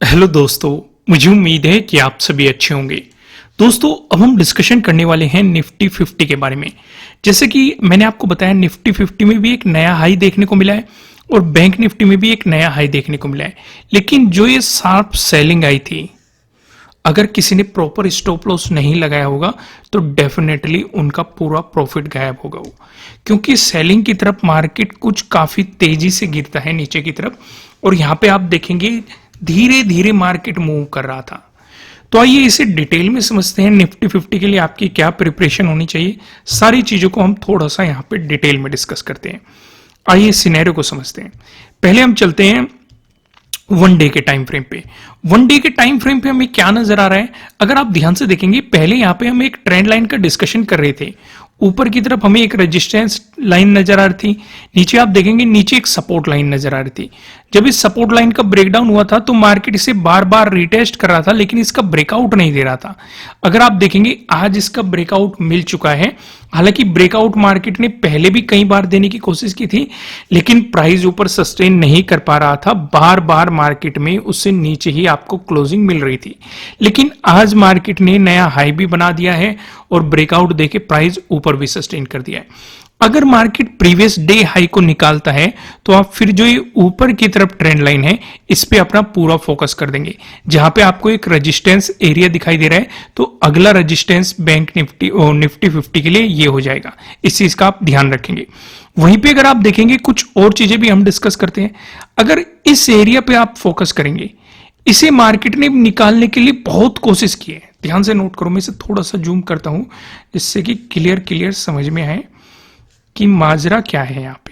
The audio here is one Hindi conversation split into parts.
हेलो दोस्तों, मुझे उम्मीद है कि आप सभी अच्छे होंगे। दोस्तों, अब हम डिस्कशन करने वाले हैं निफ्टी 50 के बारे में। जैसे कि मैंने आपको बताया, निफ्टी 50 में भी एक नया हाई देखने को मिला है और बैंक निफ्टी में भी एक नया हाई देखने को मिला है। लेकिन जो ये शार्प सेलिंग आई थी, अगर किसी ने प्रॉपर स्टॉप लॉस नहीं लगाया होगा तो डेफिनेटली उनका पूरा प्रॉफिट गायब होगा वो, क्योंकि सेलिंग की तरफ मार्केट कुछ काफी तेजी से गिरता है नीचे की तरफ। और यहां पे आप देखेंगे धीरे धीरे मार्केट मूव कर रहा था। तो आइए इसे डिटेल में समझते हैं। निफ्टी 50 के लिए आपकी क्या प्रिपरेशन होनी चाहिए, सारी चीजों को हम थोड़ा सा यहाँ पे डिटेल में डिस्कस करते हैं। आइए सिनेरियो को समझते हैं। पहले हम चलते हैं वन डे के टाइम फ्रेम पे। वन डे के टाइम फ्रेम पे हमें क्या नजर आ रहा है, अगर आप ध्यान से देखेंगे, पहले यहां पे हम एक ट्रेंड लाइन का डिस्कशन कर रहे थे। ऊपर की तरफ हमें एक रेजिस्टेंस लाइन नजर आ रही थी, नीचे आप देखेंगे नीचे एक सपोर्ट लाइन नजर आ रही थी। जब इस सपोर्ट लाइन का ब्रेकडाउन हुआ था तो मार्केट इसे बार बार रिटेस्ट कर रहा था, लेकिन इसका ब्रेकआउट नहीं दे रहा था। अगर आप देखेंगे आज इसका ब्रेकआउट मिल चुका है। हालांकि ब्रेकआउट मार्केट ने पहले भी कई बार देने की कोशिश की थी, लेकिन प्राइस ऊपर सस्टेन नहीं कर पा रहा था। बार बार मार्केट में उससे नीचे ही आपको क्लोजिंग मिल रही थी। लेकिन आज मार्केट ने नया हाई भी बना दिया है और ब्रेकआउट देके प्राइस ऊपर भी सस्टेन कर दिया है। अगर मार्केट प्रीवियस डे हाई को निकालता है तो आप फिर जो ये ऊपर की तरफ ट्रेंड लाइन है इस पे अपना पूरा फोकस कर देंगे। जहां पे आपको एक रेजिस्टेंस एरिया दिखाई दे रहा है तो अगला रेजिस्टेंस बैंक निफ्टी और निफ्टी 50 के लिए ये हो जाएगा। इस चीज का आप ध्यान रखेंगे। वहीं पे अगर आप देखेंगे कुछ और चीजें भी हम डिस्कस करते हैं। अगर इस एरिया पे आप फोकस करेंगे, इसे मार्केट ने निकालने के लिए बहुत कोशिश की है। ध्यान से नोट करो, मैं इसे थोड़ा सा जूम करता हूं जिससे कि क्लियर समझ में आए कि माजरा क्या है यहाँ पे।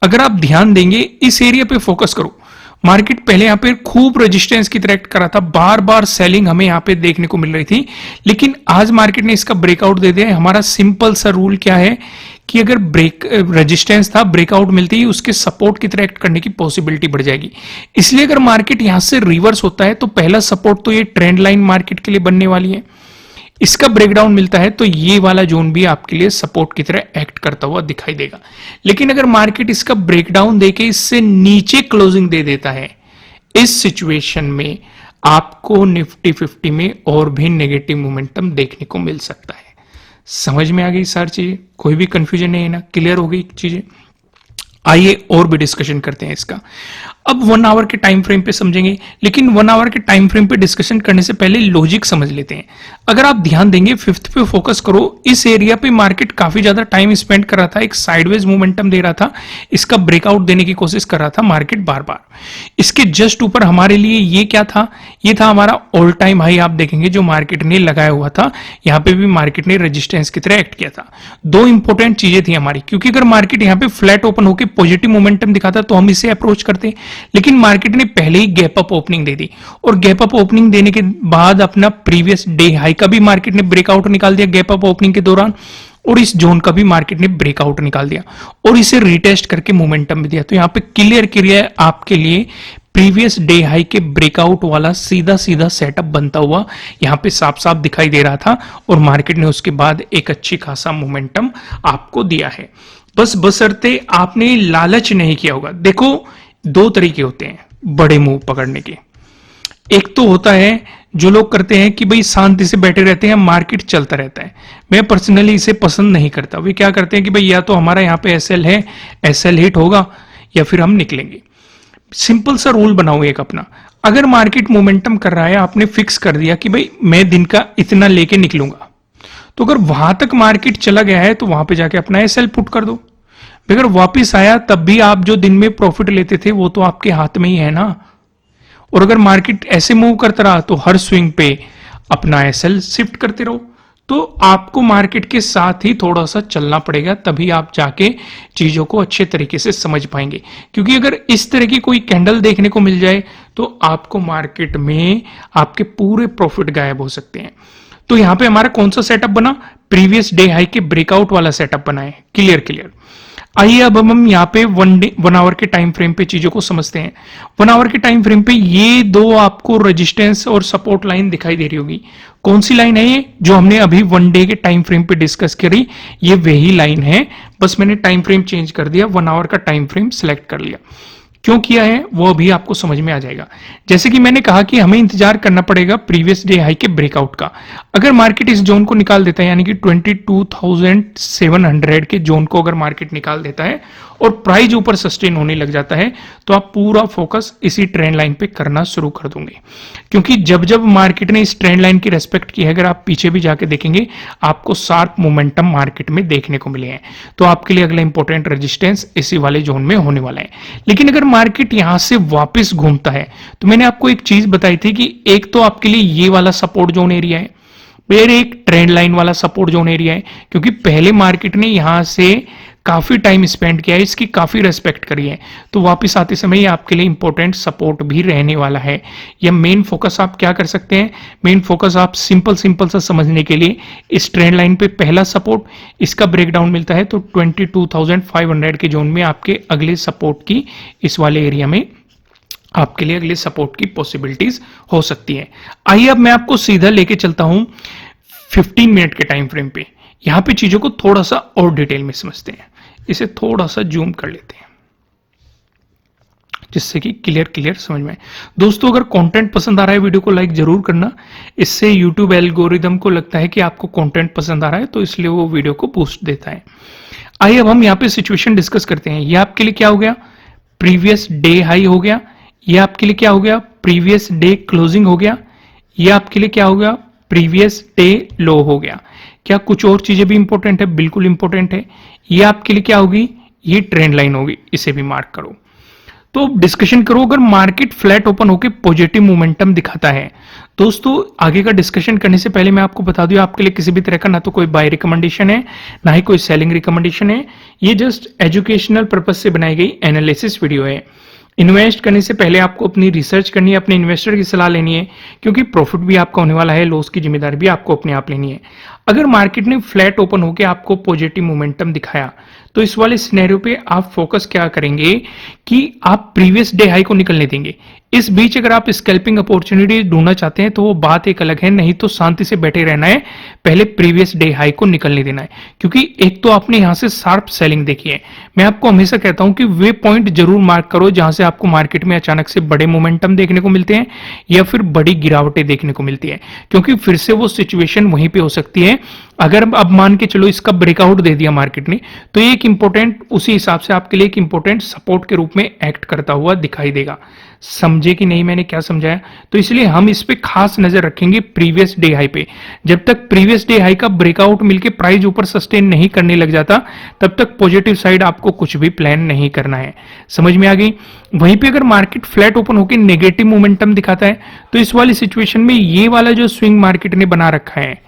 अगर आप ध्यान देंगे, इस एरिया पे फोकस करो। मार्केट पहले यहाँ पे खूब रेजिस्टेंस की तरह एक्ट कर रहा था, बार बार सेलिंग हमें यहाँ पे देखने को मिल रही थी, लेकिन आज मार्केट ने इसका ब्रेकआउट दे दिया है। हमारा सिंपल सा रूल क्या है कि अगर रेजिस्टेंस था, ब्रेकआउट मिलती ही उसके सपोर्ट की तरह एक्ट करने की पॉसिबिलिटी बढ़ जाएगी। इसलिए अगर मार्केट यहां से रिवर्स होता है तो पहला सपोर्ट तो ये ट्रेंड लाइन मार्केट के लिए बनने वाली है। इसका ब्रेकडाउन मिलता है तो ये वाला जोन भी आपके लिए सपोर्ट की तरह एक्ट करता हुआ दिखाई देगा। लेकिन अगर मार्केट इसका ब्रेकडाउन देके इससे नीचे क्लोजिंग दे देता है, इस सिचुएशन में आपको निफ्टी 50 में और भी नेगेटिव मोमेंटम देखने को मिल सकता है। समझ में आ गई सारी चीजें? कोई भी कंफ्यूजन नहीं है ना? क्लियर हो गई चीजें? आइए और भी डिस्कशन करते हैं इसका। अब 1 आवर के टाइम फ्रेम पे समझेंगे, लेकिन 1 आवर के टाइम फ्रेम पे डिस्कशन करने से पहले लॉजिक समझ लेते हैं। अगर आप ध्यान देंगे, फिफ्थ पे फोकस करो। इस एरिया पे मार्केट काफी ज्यादा टाइम स्पेंड कर रहा था, एक साइडवेज मोमेंटम दे रहा था, इसका ब्रेकआउट देने की कोशिश कर रहा था मार्केट बार बार। इसके जस्ट ऊपर हमारे लिए ये क्या था? ये था हमारा ऑल टाइम हाई। आप देखेंगे जो मार्केट ने लगाया हुआ था, यहाँ पे भी मार्केट ने रेजिस्टेंस की तरह एक्ट किया था। दो इंपॉर्टेंट चीजें थी हमारी, क्योंकि अगर मार्केट यहाँ पे फ्लैट ओपन होकर पॉजिटिव मोमेंटम दिखाता तो हम इसे अप्रोच करते, लेकिन मार्केट ने पहले ही गैप अप ओपनिंग दे दी और गैप अप ओपनिंग देने के बाद अपना प्रीवियस डे हाई का भी मार्केट ने ब्रेकआउट निकाल दिया गैप अप ओपनिंग के दौरान, और इस जोन का भी मार्केट ने ब्रेकआउट निकाल दिया और इसे रिटेस्ट करके मोमेंटम भी दिया। तो यहां पे क्लियर आपके लिए प्रीवियस डे हाई के ब्रेकआउट वाला सीधा सीधा सेटअप बनता हुआ यहां पे साफ साफ दिखाई दे रहा था और मार्केट ने उसके बाद एक अच्छी खासा मोमेंटम आपको दिया है। बस बशर्ते आपने लालच नहीं किया होगा। देखो, दो तरीके होते हैं बड़े मूव पकड़ने के। एक तो होता है जो लोग करते हैं कि भाई शांति से बैठे रहते हैं, मार्केट चलता रहता है। मैं पर्सनली इसे पसंद नहीं करता। वे क्या करते हैं कि भाई या तो हमारा यहाँ पे एसएल है, एसएल हिट होगा, या फिर हम निकलेंगे। सिंपल सा रूल बनाओ एक अपना। अगर मार्केट मोमेंटम कर रहा है, आपने फिक्स कर दिया कि भाई मैं दिन का इतना लेके निकलूंगा, तो अगर वहां तक मार्केट चला गया है तो वहां पे जाके अपना एसएल पुट कर दो। अगर वापस आया तब भी आप जो दिन में प्रॉफिट लेते थे वो तो आपके हाथ में ही है ना। और अगर मार्केट ऐसे मूव करता रहा तो हर स्विंग पे अपना एसएल शिफ्ट करते रहो। तो आपको मार्केट के साथ ही थोड़ा सा चलना पड़ेगा, तभी आप जाके चीजों को अच्छे तरीके से समझ पाएंगे। क्योंकि अगर इस तरह की कोई कैंडल देखने को मिल जाए तो आपको मार्केट में आपके पूरे प्रॉफिट गायब हो सकते हैं। तो यहां पे हमारा कौन सा सेटअप बना? प्रीवियस डे हाई के ब्रेकआउट वाला सेटअप बना है। क्लियर। आइए अब हम यहाँ पे 1 आवर के टाइम फ्रेम पे चीजों को समझते हैं। 1 आवर के टाइम फ्रेम पे ये दो आपको रेजिस्टेंस और सपोर्ट लाइन दिखाई दे रही होगी। कौन सी लाइन है ये? जो हमने अभी 1 डे के टाइम फ्रेम पे डिस्कस करी, ये वही लाइन है। बस मैंने टाइम फ्रेम चेंज कर दिया, 1 आवर का टाइम फ्रेम सिलेक्ट कर लिया। क्यों किया है वो अभी आपको समझ में आ जाएगा। जैसे कि मैंने कहा कि हमें इंतजार करना पड़ेगा प्रीवियस डे हाई के ब्रेकआउट का। अगर मार्केट इस जोन को निकाल देता है, यानी कि 22,700 के जोन को अगर मार्केट निकाल देता है और प्राइस ऊपर सस्टेन होने लग जाता है, तो आप पूरा फोकस इसी ट्रेंड लाइन पे करना शुरू कर दोगे। क्योंकि जब जब मार्केट ने इस ट्रेंड लाइन की रेस्पेक्ट की है, अगर आप पीछे भी जाके देखेंगे, आपको शार्प मोमेंटम मार्केट में देखने को मिले हैं। तो आपके लिए अगला इंपॉर्टेंट रेजिस्टेंस इसी वाले जोन में होने वाला है। लेकिन अगर मार्केट यहां से वापस घूमता है, तो मैंने आपको एक चीज बताई थी कि एक तो आपके लिए ये वाला सपोर्ट जोन एरिया है, फिर एक ट्रेंड लाइन वाला सपोर्ट जोन एरिया है। क्योंकि पहले मार्केट ने यहां से काफी टाइम स्पेंड किया है, इसकी काफी रेस्पेक्ट करी है, तो वापस आते समय ये आपके लिए इंपॉर्टेंट सपोर्ट भी रहने वाला है। या मेन फोकस आप क्या कर सकते हैं, मेन फोकस आप सिंपल सा समझने के लिए इस ट्रेंड लाइन पे पहला सपोर्ट, इसका ब्रेकडाउन मिलता है तो 22,500 के जोन में आपके अगले सपोर्ट की इस वाले एरिया में आपके लिए अगले सपोर्ट की पॉसिबिलिटीज हो सकती है। आइए अब मैं आपको सीधा लेके चलता हूं 15 मिनट के टाइम फ्रेम पे। यहां पे चीजों को थोड़ा सा और डिटेल में समझते हैं, इसे थोड़ा सा जूम कर लेते हैं जिससे कि क्लियर समझ में आए। दोस्तों, अगर कंटेंट पसंद आ रहा है वीडियो को लाइक जरूर करना, इससे यूट्यूब एल्गोरिदम को लगता है कि आपको कंटेंट पसंद आ रहा है, तो इसलिए वो वीडियो को बूस्ट देता है। आइए अब हम यहाँ पे सिचुएशन डिस्कस करते हैं। ये आपके लिए क्या हो गया, प्रीवियस डे हाई हो गया। ये आपके लिए क्या हो गया, प्रीवियस डे क्लोजिंग हो गया। ये आपके लिए क्या हो गया, प्रीवियस डे लो हो गया। क्या कुछ और चीजें भी इंपॉर्टेंट है, बिल्कुल इंपॉर्टेंट है। ये आपके लिए क्या होगी, ये ट्रेंड लाइन होगी, इसे भी मार्क करो। तो डिस्कशन करो, अगर मार्केट फ्लैट ओपन होकर पॉजिटिव मोमेंटम दिखाता है। दोस्तों, आगे का डिस्कशन करने से पहले मैं आपको बता दूं, आपके लिए किसी भी तरह का ना तो कोई बाय रिकमेंडेशन है, ना ही कोई सेलिंग रिकमेंडेशन है। ये जस्ट एजुकेशनल पर्पज से बनाई गई एनालिसिस वीडियो है। इन्वेस्ट करने से पहले आपको अपनी रिसर्च करनी है, अपने इन्वेस्टर की सलाह लेनी है, क्योंकि प्रॉफिट भी आपका होने वाला है, लॉस की जिम्मेदारी भी आपको अपने आप लेनी है। अगर मार्केट ने फ्लैट ओपन होकर आपको पॉजिटिव मोमेंटम दिखाया, तो इस वाले सिनेरियो पे आप फोकस क्या करेंगे कि आप प्रीवियस डे हाई को निकलने देंगे। इस बीच अगर आप स्कैल्पिंग अपॉर्चुनिटी ढूंढना चाहते हैं तो वो बात एक अलग है, नहीं तो शांति से बैठे रहना है, पहले प्रीवियस डे हाई को निकलने देना है। क्योंकि एक तो आपने यहां से शार्प सेलिंग देखी है। मैं आपको हमेशा कहता हूं कि वे पॉइंट जरूर मार्क करो जहां से आपको मार्केट में अचानक से बड़े मोमेंटम देखने को मिलते हैं या फिर बड़ी गिरावटें देखने को मिलती है, क्योंकि फिर से वो सिचुएशन वहीं पे हो सकती है। अगर अब मान के चलो इसका ब्रेकआउट दे दिया मार्केट ने, तो एक इंपॉर्टेंट उसी हिसाब से आपके लिए एक इंपॉर्टेंट सपोर्ट के रूप में एक्ट करता हुआ दिखाई देगा। समझे कि नहीं मैंने क्या समझाया? तो इसलिए हम इस पे खास नजर रखेंगे प्रीवियस डे हाई पे। जब तक प्रीवियस डे हाई का ब्रेकआउट मिलके प्राइस ऊपर सस्टेन नहीं करने लग जाता, तब तक पॉजिटिव साइड आपको कुछ भी प्लान नहीं करना है। समझ में आ गई? वहीं पे अगर मार्केट फ्लैट ओपन होकर नेगेटिव मोमेंटम दिखाता है, तो इस वाली सिचुएशन में ये वाला जो स्विंग मार्केट ने बना रखा है,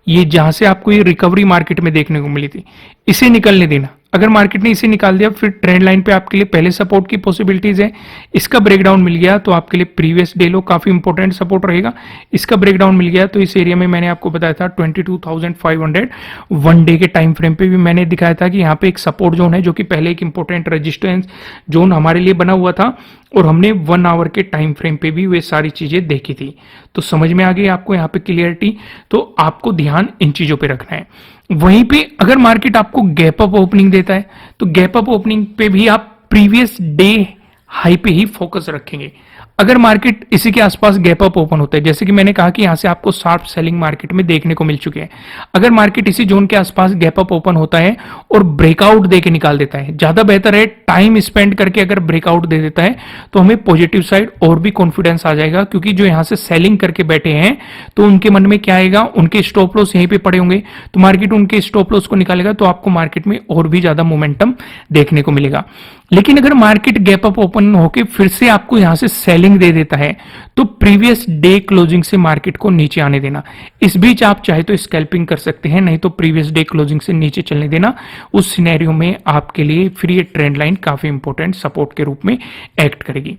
ये जहां से आपको ये रिकवरी मार्केट में देखने को मिली थी, इसे निकलने देना। अगर मार्केट ने इसे निकाल दिया, फिर ट्रेंड लाइन पे आपके लिए पहले सपोर्ट की पॉसिबिलिटीज है। इसका ब्रेकडाउन मिल गया तो आपके लिए प्रीवियस डे लो काफी इंपॉर्टेंट सपोर्ट रहेगा। इसका ब्रेकडाउन मिल गया तो इस एरिया में मैंने आपको बताया था 22,500 वन डे के टाइम फ्रेम पे भी मैंने दिखाया था कि यहाँ पे एक सपोर्ट जोन है, जो कि पहले एक इंपॉर्टेंट रेजिस्टेंस जोन हमारे लिए बना हुआ था, और हमने 1 आवर के टाइम फ्रेम पे भी वे सारी चीजें देखी थी। तो समझ में आ गई आपको यहाँ पे क्लियरिटी? तो आपको ध्यान इन चीजों पे रखना है। वहीं पे अगर मार्केट आपको गैप अप ओपनिंग देता है, तो गैप अप ओपनिंग पे भी आप प्रीवियस डे हाई पे ही फोकस रखेंगे। अगर मार्केट इसी के आसपास गैप अप ओपन होता है, जैसे कि मैंने कहा कि यहां से आपको शार्प सेलिंग मार्केट में देखने को मिल चुके हैं, अगर मार्केट इसी जोन के आसपास गैप अप ओपन होता है और ब्रेकआउट देके निकाल देता है, ज्यादा बेहतर है टाइम स्पेंड करके अगर ब्रेकआउट दे देता है, तो हमें पॉजिटिव साइड और भी कॉन्फिडेंस आ जाएगा। क्योंकि जो यहां से सेलिंग करके बैठे हैं, तो उनके मन में क्या आएगा, उनके स्टॉप लॉस यहीं पे पड़े होंगे, तो मार्केट उनके स्टॉप लॉस को निकालेगा, तो आपको मार्केट में और भी ज्यादा मोमेंटम देखने को मिलेगा। लेकिन अगर मार्केट गैप अप ओपन होकर फिर से आपको यहां से सेलिंग दे देता है, तो प्रीवियस डे क्लोजिंग से मार्केट को नीचे आने देना। इस बीच आप चाहे तो स्कैल्पिंग कर सकते हैं, नहीं तो प्रीवियस डे क्लोजिंग से नीचे चलने देना। उस सिनेरियो में आपके लिए फिर ये ट्रेंड लाइन काफी इंपॉर्टेंट सपोर्ट के रूप में एक्ट करेगी।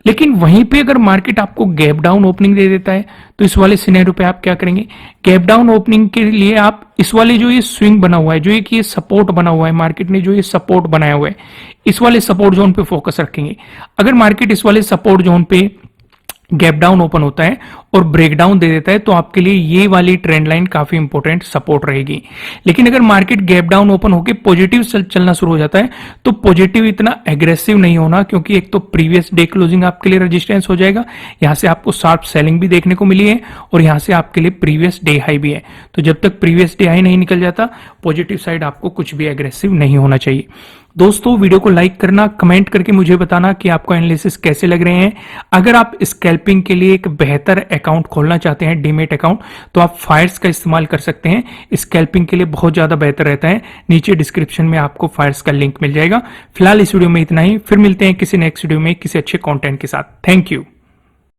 लेकिन वहीं पे अगर मार्केट आपको गैप डाउन ओपनिंग दे देता है, तो इस वाले सिनेरियो पे आप क्या करेंगे? गैप डाउन ओपनिंग के लिए आप इस वाले जो ये स्विंग बना हुआ है, जो एक ये सपोर्ट बना हुआ है, मार्केट ने जो ये सपोर्ट बनाया हुआ है, इस वाले सपोर्ट जोन पे फोकस रखेंगे। अगर मार्केट इस वाले सपोर्ट जोन पे गैप डाउन ओपन होता है और ब्रेक डाउन दे देता है, तो आपके लिए ये वाली ट्रेंड लाइन काफी इंपॉर्टेंट सपोर्ट रहेगी। लेकिन अगर मार्केट गैप डाउन ओपन होकर पॉजिटिव चलना शुरू हो जाता है, तो पॉजिटिव इतना एग्रेसिव नहीं होना, क्योंकि एक तो प्रीवियस डे क्लोजिंग आपके लिए रेजिस्टेंस हो जाएगा, यहां से आपको शार्प सेलिंग भी देखने को मिली है और यहां से आपके लिए प्रीवियस डे हाई भी है। तो जब तक प्रीवियस डे हाई नहीं निकल जाता, पॉजिटिव साइड आपको कुछ भी एग्रेसिव नहीं होना चाहिए। दोस्तों, वीडियो को लाइक करना, कमेंट करके मुझे बताना कि आपको एनालिसिस कैसे लग रहे हैं। अगर आप स्कैल्पिंग के लिए एक बेहतर अकाउंट खोलना चाहते हैं, डीमेट अकाउंट, तो आप फायर्स का इस्तेमाल कर सकते हैं। स्कैल्पिंग के लिए बहुत ज्यादा बेहतर रहता है। नीचे डिस्क्रिप्शन में आपको फायर्स का लिंक मिल जाएगा। फिलहाल इस वीडियो में इतना ही, फिर मिलते हैं किसी नेक्स्ट वीडियो में किसी अच्छे कंटेंट के साथ। Thank you.